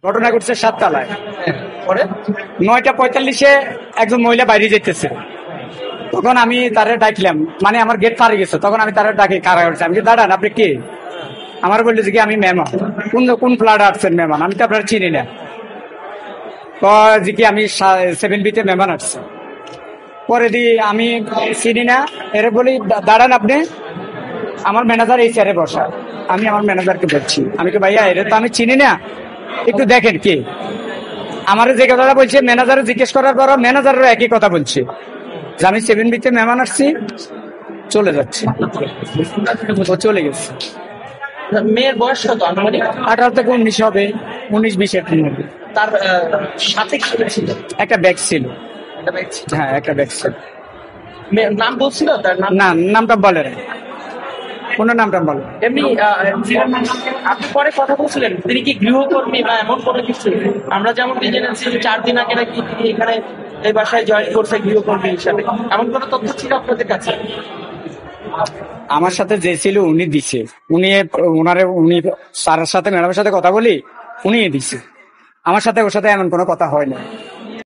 ঘটনা ঘটছে 7 তলায়। পরে 9:45-এ একজন মহিলা বাইরে যেতেছে, তখন আমি তারে ডাকলাম, মানে আমার গেট পারে গেছে, তখন আমি তারে ডাকি কারা করছে, আমি দাঁড়ান আপনি কে? আমার বললো যে কি আমি মেহমান। কোন ফ্ল্যাটে আসছেন মেহমান? আমি তো আপনার চিনি না। যে কি আমি 7B-তে মেহমান আসছি। পরে দি আমি চিনি না, এর বলি দাঁড়ান আপনি, আমার ম্যানেজার এই চেয়ারে বসা। আমি আমার ম্যানেজারকে বলছি, আমি তো ভাইয়া এর তো আমি চিনি না, একটু দেখেন কে। আমার যে কথাটা বলছে ম্যানেজার জিজ্ঞেস করার পর ম্যানেজারও একই কথা বলছে যে আমি 7B-তে মেহমান আসছি, চলে যাচ্ছে। ও চলে গেছে। মেয়ের বয়স কত আনুমানিক? 18 থেকে 19 হবে, 19-20-এর মধ্যে। তার সাথে কি ছিল? একটা ব্যাগ ছিল। একটা ব্যাগ ছিল। হ্যাঁ, একটা ব্যাগ ছিল। মেয়ের নাম বলছিল? তার নাম না, নামটা বলে না, কোন নামটা বলে না। এমনি আপনি পরে কথা বলছিলেন তিনি কি গৃহকর্মী বা এমন কোনো কিছু? আমরা যেমন জেনেছি 4 দিন আগে নাকি তিনি এখানে এই বাসায় জয়েন করছে গৃহকর্মী হিসাবে, এমন কোনো তথ্য ছিল আপনাদের কাছে? আমার সাথে যে ছিল উনি দিছে, উনি স্যারের সাথে ম্যাডামের সাথে কথা বলি, উনি দিছে। আমার সাথে ওর সাথে এমন কোনো কথা হয় না।